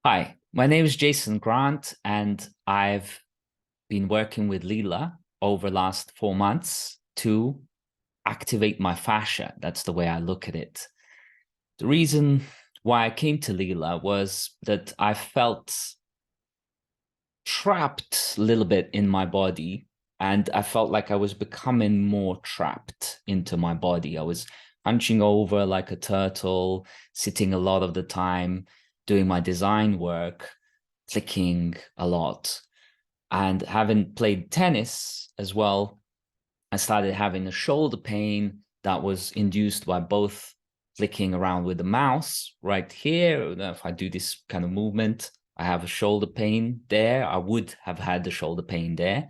Hi, my name is Jason Grant, and I've been working with Lila over the last 4 months to activate my fascia. That's the way I look at it. The reason why I came to Lila was that I felt trapped a little bit in my body, and I felt like I was becoming more trapped into my body. I was hunching over like a turtle, sitting a lot of the time, doing my design work, clicking a lot. And having played tennis as well, I started having a shoulder pain that was induced by both flicking around with the mouse right here. If I do this kind of movement, I have a shoulder pain there. I would have had the shoulder pain there.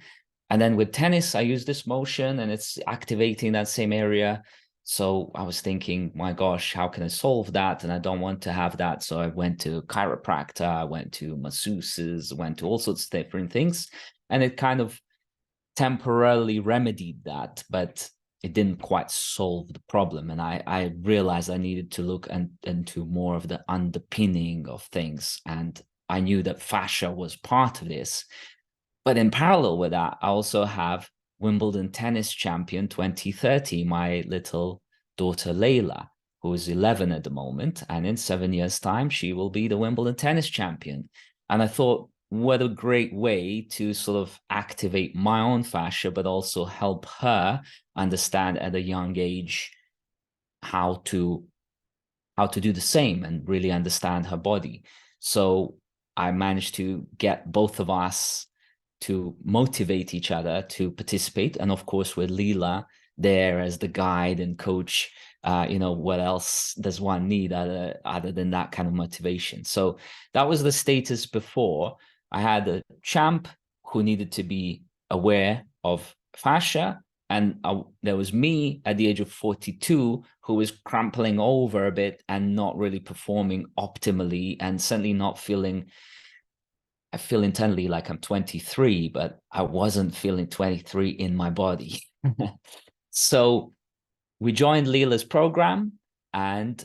And then with tennis, I use this motion and it's activating that same area. So I was thinking, my gosh, how can I solve that? And I don't want to have that. So I went to chiropractor, I went to masseuses, went to all sorts of different things. And it kind of temporarily remedied that, but it didn't quite solve the problem. And I realized I needed to look into more of the underpinning of things. And I knew that fascia was part of this. But in parallel with that, I also have Wimbledon tennis champion 2030, my little daughter Layla, who is 11 at the moment. And in 7 years' time, she will be the Wimbledon tennis champion. And I thought, what a great way to sort of activate my own fascia, but also help her understand at a young age how to do the same and really understand her body. So I managed to get both of us to motivate each other to participate. And of course, with Lila there as the guide and coach, what else does one need other than that kind of motivation? So that was the status before. I had a champ who needed to be aware of fascia. And there was me at the age of 42 who was crumpling over a bit and not really performing optimally, and certainly not feeling. I feel internally like I'm 23, but I wasn't feeling 23 in my body. So we joined Lila's program and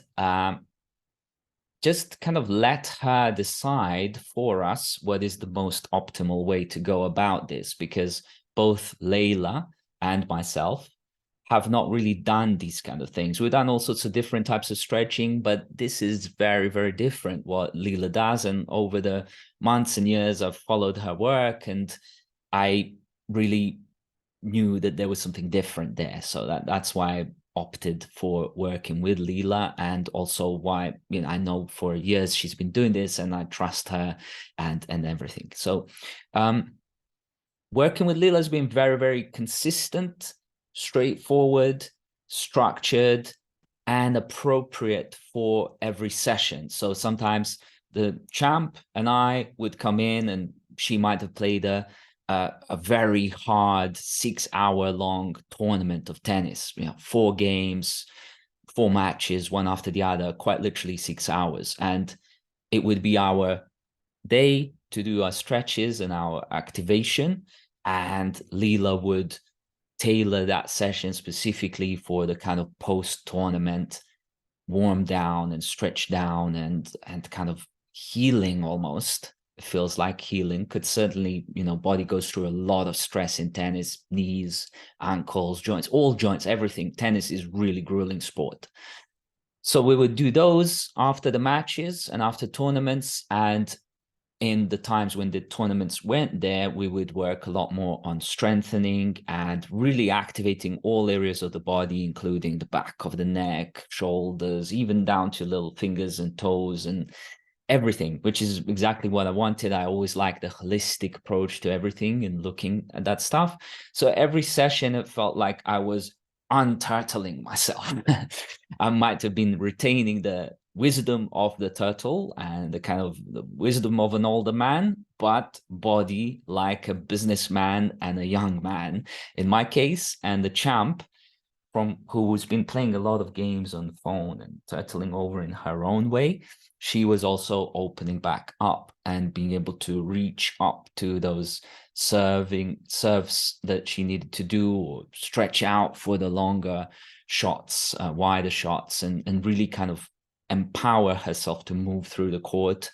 just kind of let her decide for us what is the most optimal way to go about this, because both Layla and myself have not really done these kind of things. We've done all sorts of different types of stretching, but this is very, very different what Lila does. And over the months and years, I've followed her work, and I really knew that there was something different there. So that's why I opted for working with Lila, and also why I know for years she's been doing this, and I trust her and everything. So working with Lila has been very, very consistent, straightforward, structured, and appropriate for every session. So sometimes the champ and I would come in, and she might have played a very hard 6 hour long tournament of tennis, 4 games, 4 matches, one after the other, quite literally 6 hours. And it would be our day to do our stretches and our activation. And Lila would tailor that session specifically for the kind of post-tournament warm down and stretch down and kind of healing almost. It feels like healing. Could certainly, body goes through a lot of stress in tennis, knees, ankles, joints, all joints, everything. Tennis is really grueling sport. So we would do those after the matches and after tournaments. And in the times when the tournaments went there, we would work a lot more on strengthening and really activating all areas of the body, including the back of the neck, shoulders, even down to little fingers and toes and everything, which is exactly what I wanted. I always like the holistic approach to everything and looking at that stuff. So every session, it felt like I was unturtling myself. I might have been retaining the wisdom of the turtle and the kind of the wisdom of an older man, but body like a businessman and a young man in my case. And the champ from who's been playing a lot of games on the phone and turtling over in her own way, she was also opening back up and being able to reach up to those serves that she needed to do, or stretch out for the longer shots, wider shots, and really kind of empower herself to move through the court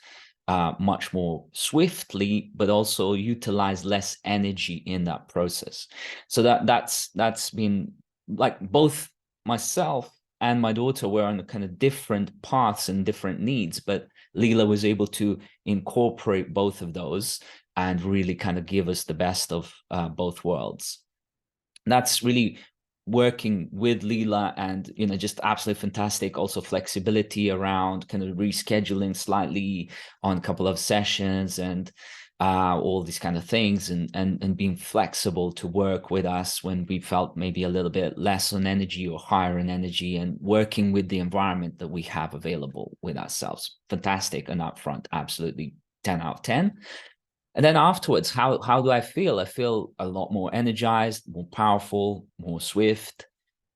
much more swiftly, but also utilize less energy in that process. So that's been like both myself and my daughter were on kind of different paths and different needs, but Lila was able to incorporate both of those and really kind of give us the best of both worlds. That's really working with Lila, and just absolutely fantastic. Also flexibility around kind of rescheduling slightly on a couple of sessions and all these kind of things, and being flexible to work with us when we felt maybe a little bit less on energy or higher in energy, and working with the environment that we have available with ourselves. Fantastic on that front, absolutely 10 out of 10. And then afterwards, how do I feel? I feel a lot more energized, more powerful, more swift.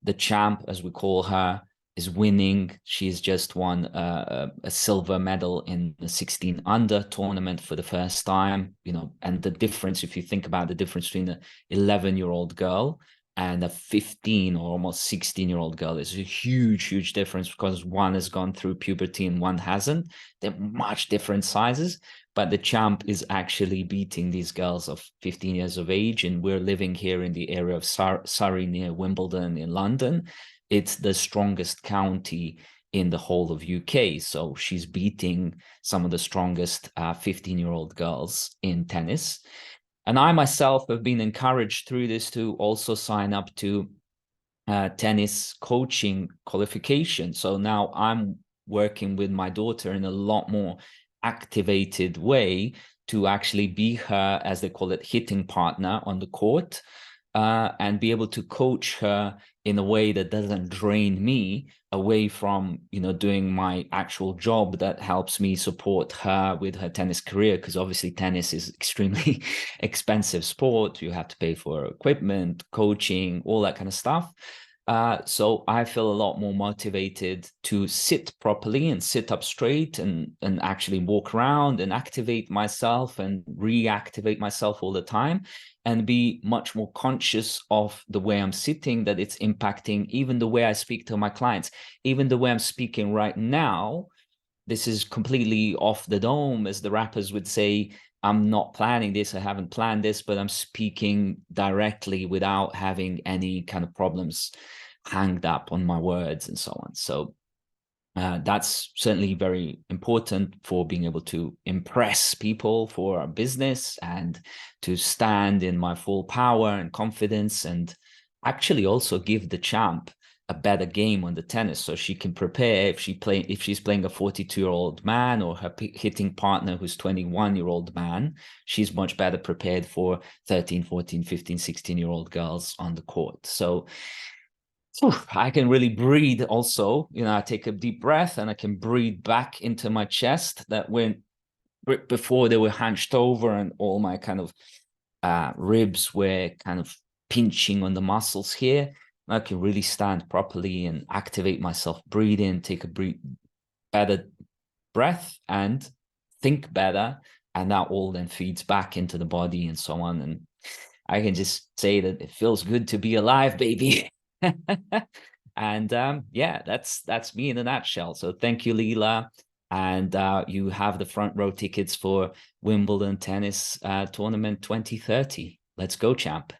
The champ, as we call her, is winning. She's just won a silver medal in the 16 under tournament for the first time. And the difference, if you think about the difference between an 11-year-old girl and a 15 or almost 16-year-old girl, is a huge difference, because one has gone through puberty and one hasn't. They're much different sizes. But the champ is actually beating these girls of 15 years of age. And we're living here in the area of Surrey, near Wimbledon in London. It's the strongest county in the whole of UK. So she's beating some of the strongest 15-year-old girls in tennis. And I myself have been encouraged through this to also sign up to tennis coaching qualification. So now I'm working with my daughter in a lot more activated way to actually be her, as they call it, hitting partner on the court, and be able to coach her in a way that doesn't drain me away from doing my actual job that helps me support her with her tennis career, because obviously tennis is extremely expensive sport. You have to pay for equipment, coaching, all that kind of stuff. So I feel a lot more motivated to sit properly and sit up straight and actually walk around and activate myself and reactivate myself all the time, and be much more conscious of the way I'm sitting, that it's impacting even the way I speak to my clients, even the way I'm speaking right now. This is completely off the dome, as the rappers would say. I'm not planning this, I haven't planned this, but I'm speaking directly without having any kind of problems hanged up on my words and so on. So that's certainly very important for being able to impress people for our business, and to stand in my full power and confidence, and actually also give the champ a better game on the tennis, so she can prepare if she's playing a 42-year-old man, or her hitting partner who's 21-year-old man. She's much better prepared for 13, 14, 15, 16-year-old girls on the court. So I can really breathe also. I take a deep breath and I can breathe back into my chest, that when before they were hunched over and all my kind of ribs were kind of pinching on the muscles here. I can really stand properly and activate myself, breathe in, take a better breath, and think better. And that all then feeds back into the body and so on. And I can just say that it feels good to be alive, baby. And yeah, that's me in a nutshell. So thank you, Lila. And you have the front row tickets for Wimbledon tennis tournament 2030. Let's go, champ.